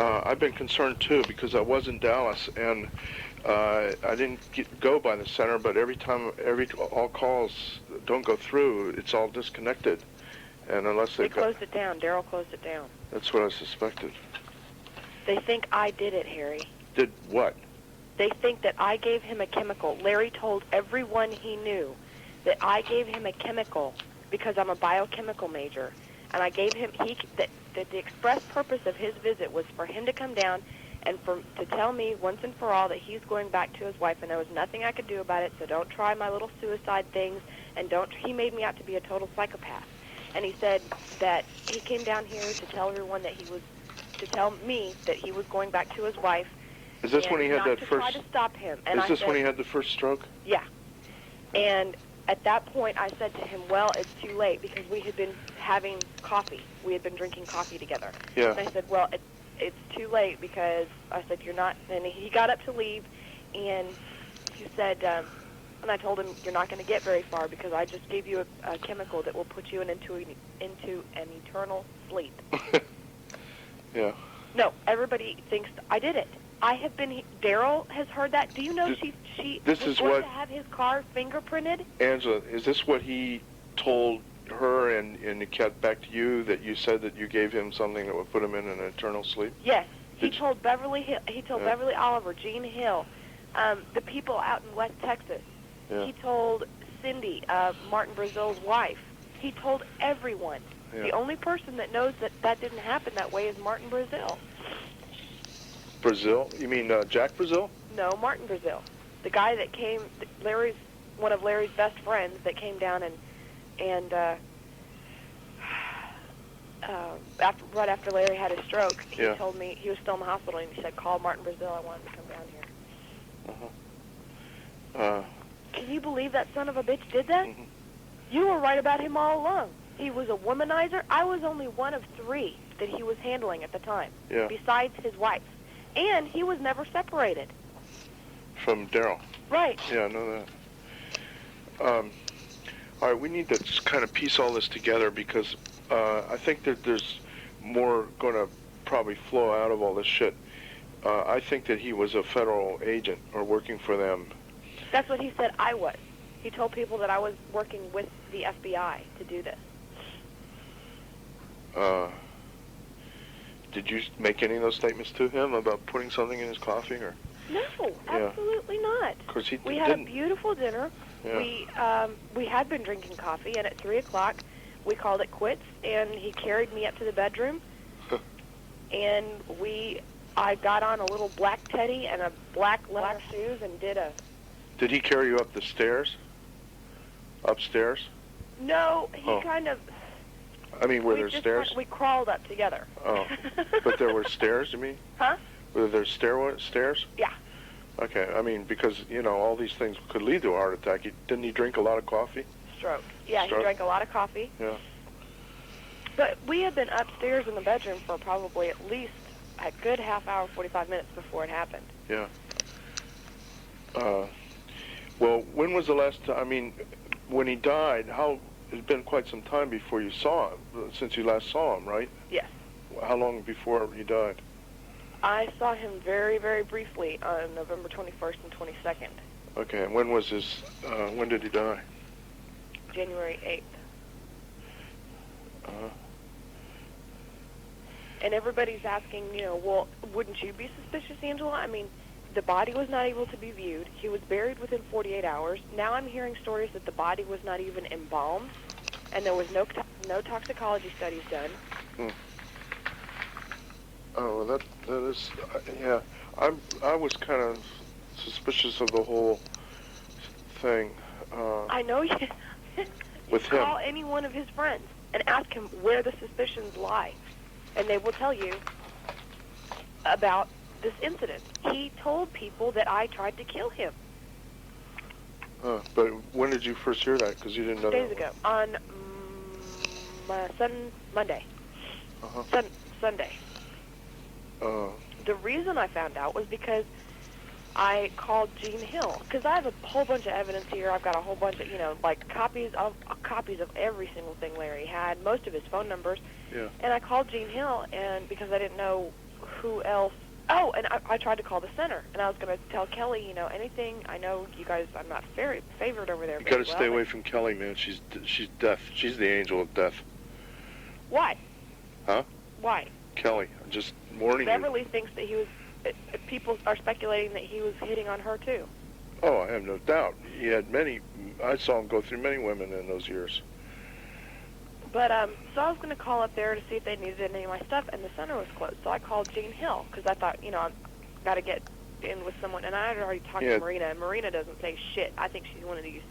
I've been concerned too because I was in Dallas and I didn't go by the center, but every time, all calls don't go through, it's all disconnected. And unless they closed it down. Daryl closed it down. That's what I suspected. They think I did it, Harry. Did what? They think that I gave him a chemical. Larry told everyone he knew that I gave him a chemical because I'm a biochemical major, and I gave him that the express purpose of his visit was for him to come down and to tell me once and for all that he's going back to his wife, and there was nothing I could do about it. So don't try my little suicide things, and don't. He made me out to be a total psychopath, and he said that he came down here to tell everyone that to tell me that he was going back to his wife. Is this when he had that first? Try to stop him. And is this when he had the first stroke? Yeah. And at that point, I said to him, "Well, it's too late because we had been having coffee. We had been drinking coffee together." Yeah. And I said, "Well, it's too late because," I said, "you're not." And he got up to leave, and he said, and I told him, "You're not going to get very far because I just gave you a chemical that will put you into an eternal sleep." Yeah. No, everybody thinks I did it. I have been. Daryl has heard that. Do you know she this was is going what, to have his car fingerprinted? Angela, is this what he told her and it got back to you that you said that you gave him something that would put him in an eternal sleep? Yes. He told Beverly Oliver, Gene Hill, the people out in West Texas. Yeah. He told Cindy, Martin Brazil's wife. He told everyone. Yeah. The only person that knows that didn't happen that way is Martin Brazil. Brazil? You mean Jack Brazil? No, Martin Brazil. The guy that came, one of Larry's best friends that came down and right after Larry had his stroke, he told me, he was still in the hospital, and he said, "Call Martin Brazil, I want him to come down here." Can you believe that son of a bitch did that? Mm-hmm. You were right about him all along. He was a womanizer. I was only one of 3 that he was handling at the time, besides his wife. And he was never separated. From Daryl? Right. Yeah, I know that. All right, we need to just kind of piece all this together because I think that there's more going to probably flow out of all this shit. I think that he was a federal agent or working for them. That's what he said I was. He told people that I was working with the FBI to do this. Did you make any of those statements to him about putting something in his coffee, or? No, absolutely not. Because he we had a beautiful dinner. Yeah. We had been drinking coffee, and at 3 o'clock, we called it quits. And he carried me up to the bedroom, and I got on a little black teddy and a black leather shoes, and did a. Did he carry you up the stairs? Upstairs? No, he kind of. I mean, were there stairs? We crawled up together. Oh, but there were stairs, you mean? Huh? Were there stairs? Yeah. Okay, I mean, because, all these things could lead to a heart attack. Didn't he drink a lot of coffee? Stroke. Yeah, he drank a lot of coffee. Yeah. But we had been upstairs in the bedroom for probably at least a good half hour, 45 minutes before it happened. Yeah. Well, when was the last time, I mean, when he died, it's been quite some time before you saw him, since you last saw him, right? Yes. How long before he died? I saw him very, very briefly on November 21st and 22nd. Okay, and when did he die? January 8th. Uh-huh. And everybody's asking, well, wouldn't you be suspicious, Angela? I mean, the body was not able to be viewed. He was buried within 48 hours. Now I'm hearing stories that the body was not even embalmed, and there was no toxicology studies done. Hmm. Oh, that is, yeah. I was kind of suspicious of the whole thing. I know you. With him. Call any one of his friends and ask him where the suspicions lie, and they will tell you about this incident. He told people that I tried to kill him. But when did you first hear that? Because you didn't know 2 days ago, on Monday. Uh-huh. Sunday. The reason I found out was because I called Gene Hill, because I have a whole bunch of evidence here. I've got a whole bunch of, copies of every single thing Larry had, most of his phone numbers. Yeah. And I called Gene Hill, and because I didn't know who else? Oh, and I tried to call the center, and I was going to tell Kelly, anything. I know you guys, I'm not very favored over there. You got to stay away from Kelly, man. She's death. She's the angel of death. Why? Huh? Why? Kelly, I'm just warning you. Beverly thinks that he was. People are speculating that he was hitting on her too. Oh, I have no doubt. He had many. I saw him go through many women in those years. But so I was going to call up there to see if they needed any of my stuff, and the center was closed. So I called Jean Hill because I thought, I've got to get in with someone. And I had already talked to Marina, and Marina doesn't say shit. I think she's one of these.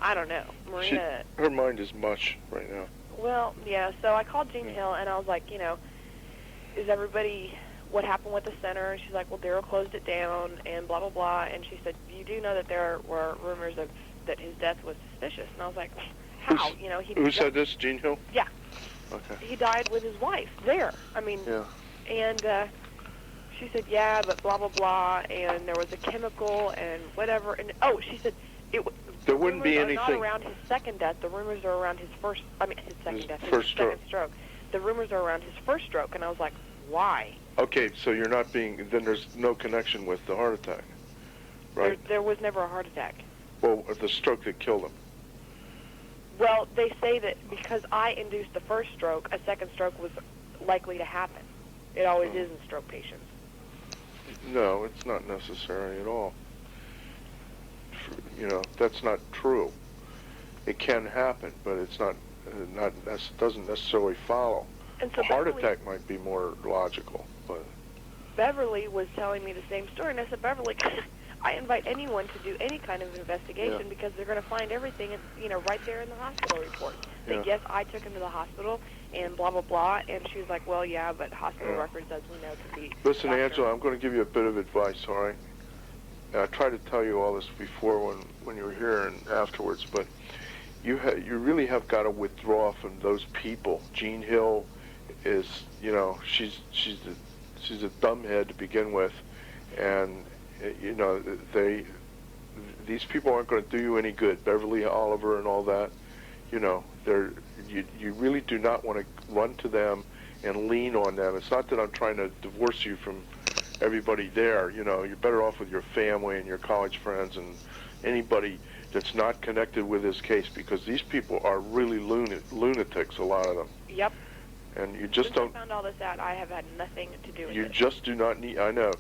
I don't know. Marina. Her mind is mush right now. Well, yeah. So I called Jean Hill, and I was like, is everybody? What happened with the center? And she's like, well, Daryl closed it down, and blah blah blah. And she said, you do know that there were rumors that his death was suspicious. And I was like, how? Who said this? Jean Hill? Yeah. Okay. He died with his wife there. Yeah. And she said, yeah, but blah blah blah, and there was a chemical and whatever. And she said there wouldn't be anything. Not around his second death. The rumors are around his first. His second death. His first second stroke. The rumors are around his first stroke, and I was like, why? Okay, so you're not being. Then there's no connection with the heart attack, right? There was never a heart attack. Well, the stroke that killed him. Well, they say that because I induced the first stroke, a second stroke was likely to happen. It always is in stroke patients. No, it's not necessary at all. That's not true. It can happen, but it's not doesn't necessarily follow. And so a heart attack might be more logical, but Beverly was telling me the same story, and I said, Beverly, I invite anyone to do any kind of investigation because they're going to find everything, right there in the hospital report. That yes, I took him to the hospital and blah blah blah. And she was like, well, yeah, but hospital records, as we know, can be. Listen, Angela, I'm going to give you a bit of advice, all right? I tried to tell you all this before when you were here and afterwards, but you really have got to withdraw from those people. Jean Hill is, she's a dumbhead to begin with, and these people aren't going to do you any good. Beverly Oliver and all that, you really do not want to run to them and lean on them. It's not that I'm trying to divorce you from everybody there. You're better off with your family and your college friends and anybody that's not connected with this case, because these people are really lunatics, a lot of them. Yep. And you just Since I found all this out, I have had nothing to do with it. You just do not need. I know.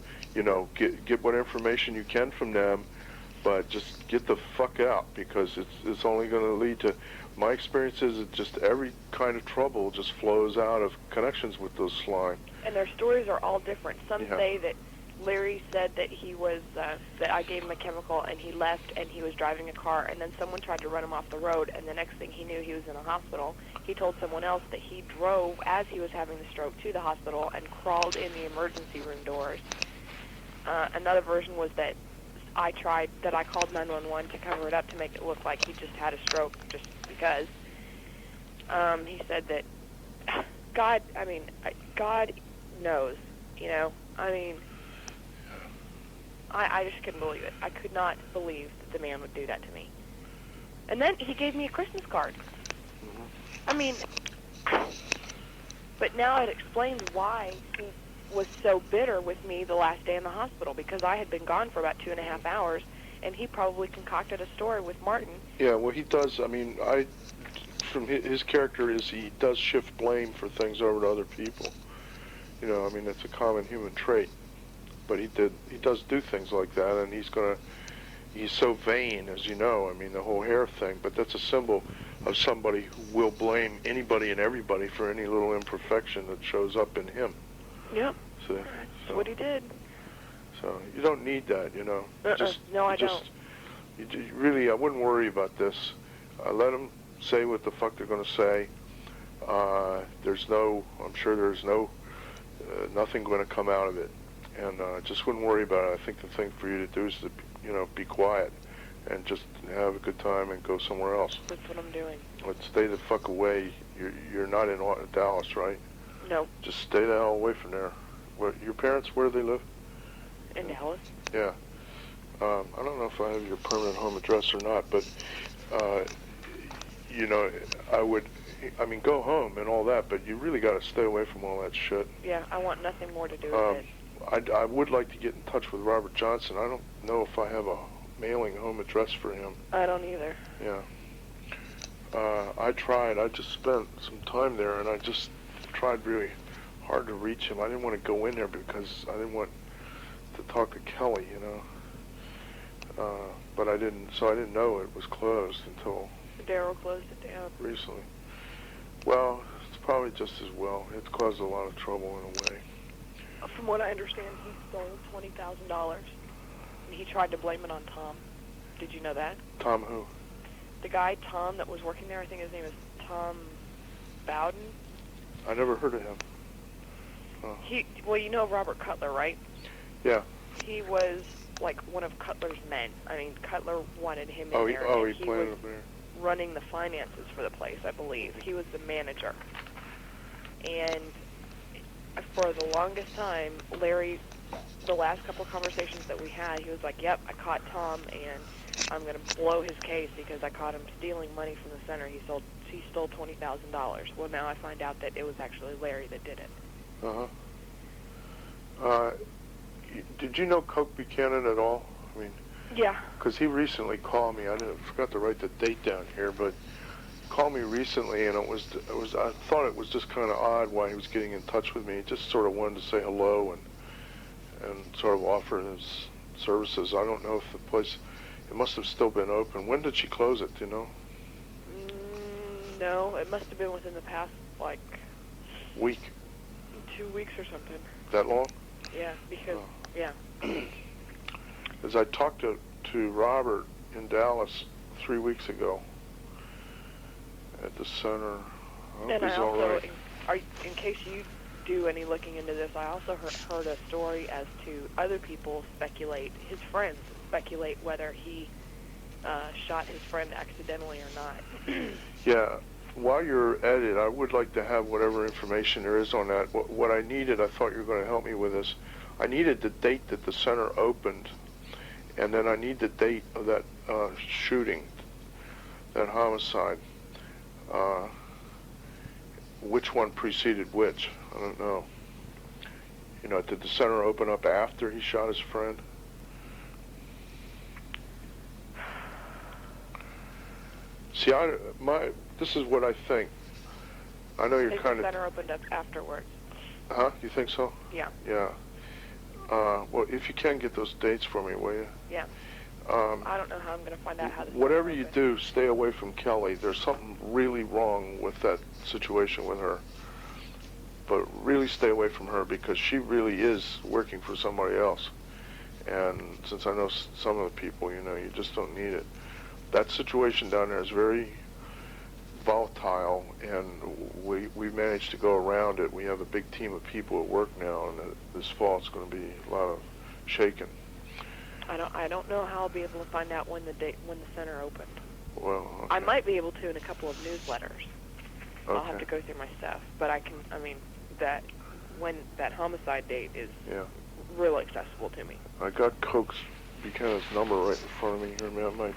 Get what information you can from them, but just get the fuck out, because it's only going to lead to. My experience is that just every kind of trouble just flows out of connections with those slime. And their stories are all different. Some say that Larry said that he was that I gave him a chemical and he left and he was driving a car, and then someone tried to run him off the road, and the next thing he knew, he was in a hospital. He told someone else that he drove as he was having the stroke to the hospital and crawled in the emergency room doors. Another version was that I called 911 to cover it up to make it look like he just had a stroke just because. He said that God knows, I just couldn't believe it. I could not believe that the man would do that to me. And then he gave me a Christmas card. But now it explains why he was so bitter with me the last day in the hospital, because I had been gone for about 2.5 hours, and he probably concocted a story with Martin. Yeah, well, he does. From his character is he does shift blame for things over to other people. It's a common human trait. But he does do things like that, and he's so vain, as you know. The whole hair thing, but that's a symbol of somebody who will blame anybody and everybody for any little imperfection that shows up in him. Yep. That's what he did. So you don't need that, No, I don't. Really, I wouldn't worry about this. Let them say what the fuck they're going to say. I'm sure there's nothing going to come out of it. And just wouldn't worry about it. I think the thing for you to do is to, be quiet and just have a good time and go somewhere else. That's what I'm doing. Let's stay the fuck away. You're not in Dallas, right? No. Just stay the hell away from there. Your parents, where do they live? In Dallas. Yeah. I don't know if I have your permanent home address or not, but, I would, go home and all that, but you really got to stay away from all that shit. Yeah, I want nothing more to do with it. I would like to get in touch with Robert Johnson. I don't know if I have a mailing home address for him. I don't either. Yeah. I tried. I just spent some time there, and I just tried really hard to reach him. I didn't want to go in there because I didn't want to talk to Kelly, you know. But I didn't know it was closed until Daryl closed it down. recently. Well, it's probably just as well. It's caused a lot of trouble in a way. From what I understand, he stole $20,000, and he tried to blame it on Tom. Did you know that? Tom who? The guy, Tom, that was working there, I think his name is Tom Bowden. I never heard of him. Well, you know Robert Cutler, right? Yeah. He was like one of Cutler's men. I mean, Cutler wanted him in there. He and he planted was him there. running the finances for the place, I believe. He was the manager. And for the longest time, Larry, the last couple of conversations that we had, he was like, yep, I caught Tom, and I'm going to blow his case because I caught him stealing money from the center. He stole $20,000. Well, now I find out that it was actually Larry that did it. Did you know Coke Buchanan at all? I mean, Yeah. because he recently called me. I forgot to write the date down here, but he called me recently, and it was. I thought it was just kind of odd why he was getting in touch with me. He just sort of wanted to say hello and sort of offer his services. I don't know if the place. It must have still been open. When did she close it? Do you know? No, it must have been within the past, like, Week. 2 weeks or something. That long? Yeah, because, yeah. As I talked to Robert in Dallas 3 weeks ago at the center. I hope And I he's all also, right. in case you do any looking into this, I also heard a story as to other people speculate, his friends speculate whether he shot his friend accidentally or not. Yeah. While you're at it, I would like to have whatever information there is on that. What I needed, I thought you were going to help me with this. I needed the date that the center opened, and then I need the date of that shooting, that homicide. Which one preceded which? I don't know. You know, did the center open up after he shot his friend? See, this is what I think. I know you're kind of... The center opened up afterwards. Huh? You think so? Yeah. Yeah. Well, if you can get those dates for me, will you? Yeah. I don't know how I'm going to find out how this... Whatever you do, stay away from Kelly. There's something really wrong with that situation with her. But really stay away from her because she really is working for somebody else. And since I know some of the people, you know, you just don't need it. That situation down there is very volatile, and we managed to go around it. We have a big team of people at work now, and this fall it's going to be a lot of shaking. I don't know how I'll be able to find out when the center opened. Well, okay. I might be able to in a couple of newsletters. Okay. I'll have to go through my stuff, but that homicide date is real accessible to me. I got Coke Buchanan's number right in front of me here, man. I might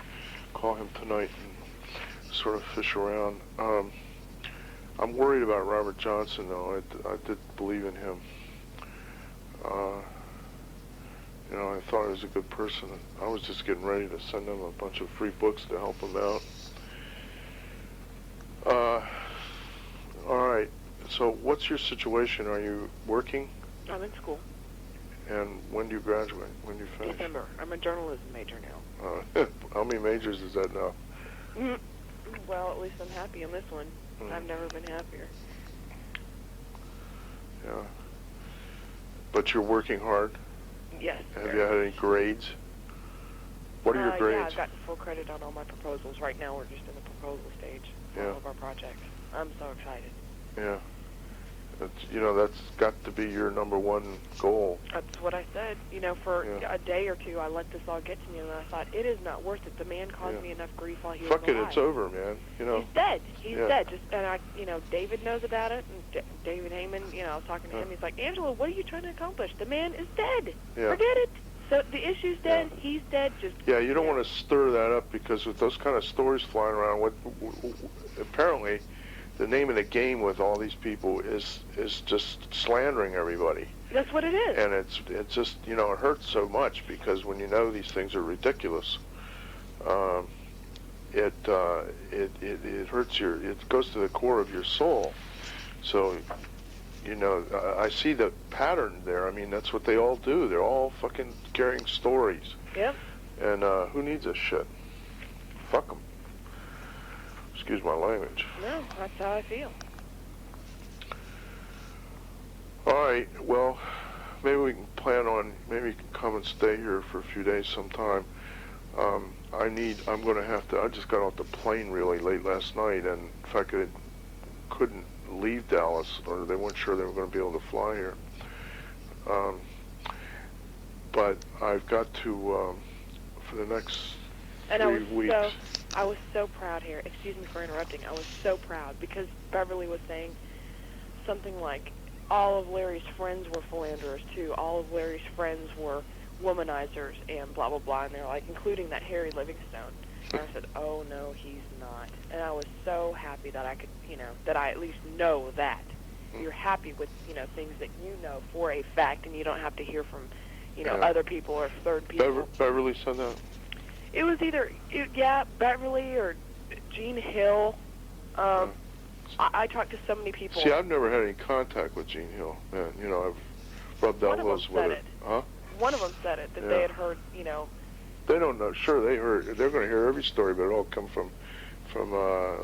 call him tonight and sort of fish around. I'm worried about Robert Johnson, though. I did believe in him. You know, I thought he was a good person. I was just getting ready to send him a bunch of free books to help him out. All right. So what's your situation? Are you working? I'm in school. And when do you graduate? When do you finish? December. I'm a journalism major now. How many majors is that now? Well, at least I'm happy on this one. I've never been happier. Yeah. But you're working hard? Yes. Have you had any grades? What are your grades? Yeah, I've gotten full credit on all my proposals. Right now we're just in the proposal stage for all of our projects. I'm so excited. Yeah. That's got to be your number one goal. That's what I said. For a day or two, I let this all get to me, and I thought, it is not worth it. The man caused me enough grief while he was alive. Fuck it, it's over, man. He's dead. He's dead. David knows about it, and David Heyman, I was talking to him. He's like, Angela, what are you trying to accomplish? The man is dead. Yeah. Forget it. So the issue's dead. Yeah. He's dead. You don't want to stir that up, because with those kind of stories flying around, apparently the name of the game with all these people is just slandering everybody. That's what it is. And it's just, you know, it hurts so much because when you know these things are ridiculous, it hurts it goes to the core of your soul. So, you know, I see the pattern there. I mean, that's what they all do. They're all fucking carrying stories. Yep. And who needs this shit? Fuck them. Excuse my language. No, that's how I feel. All right, well, maybe we can plan on, maybe you can come and stay here for a few days sometime. I'm going to have to, I just got off the plane really late last night, and in fact, I couldn't leave Dallas, or they weren't sure they were going to be able to fly here. But I've got to, for the next 3 weeks. I was so proud here. Excuse me for interrupting. I was so proud because Beverly was saying something like, all of Larry's friends were philanderers too. All of Larry's friends were womanizers and blah, blah, blah. And they're like, including that Harry Livingstone. And I said, oh, no, he's not. And I was so happy that I could, you know, that I at least know that. You're happy with, you know, things that you know for a fact, and you don't have to hear from, you know, other people or third people. Beverly said that? It was either, Beverly or Gene Hill. I talked to so many people. See, I've never had any contact with Gene Hill. Man, you know, I've rubbed elbows with it. Huh? One of them said it, that they had heard, you know. They don't know. Sure, they're going to hear every story, but it all come from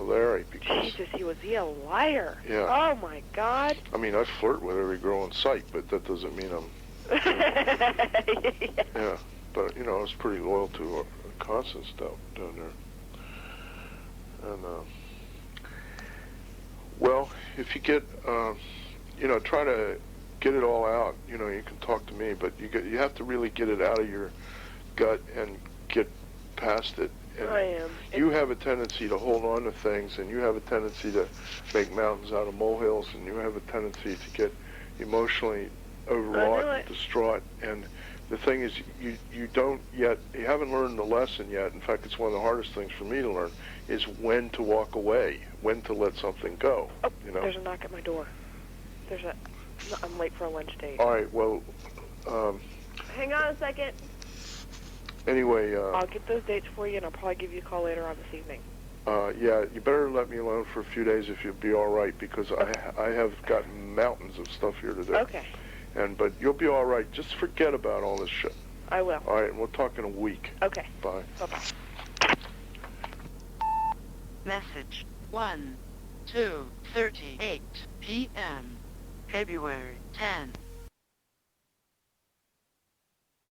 Larry. Because, Jesus, was he a liar? Yeah. Oh, my God. I mean, I flirt with every girl in sight, but that doesn't mean I'm... Yeah, but, you know, I was pretty loyal to Constance down there. And, well, if you get, you know, try to get it all out. You know, you can talk to me, but you have to really get it out of your gut and get past it. And I am. You have a tendency to hold on to things, and you have a tendency to make mountains out of molehills, and you have a tendency to get emotionally overwrought and distraught. And the thing is, you haven't learned the lesson yet. In fact, it's one of the hardest things for me to learn, is when to walk away, when to let something go. Oh, you know? There's a knock at my door. I'm late for a lunch date. All right, well... hang on a second. Anyway... I'll get those dates for you, and I'll probably give you a call later on this evening. Yeah, you better let me alone for a few days if you'll be all right, because I have got mountains of stuff here to do. Okay. But you'll be all right. Just forget about all this shit. I will. All right, and we'll talk in a week. Okay. Bye. Bye-bye. Message 1:38 p.m. February 10.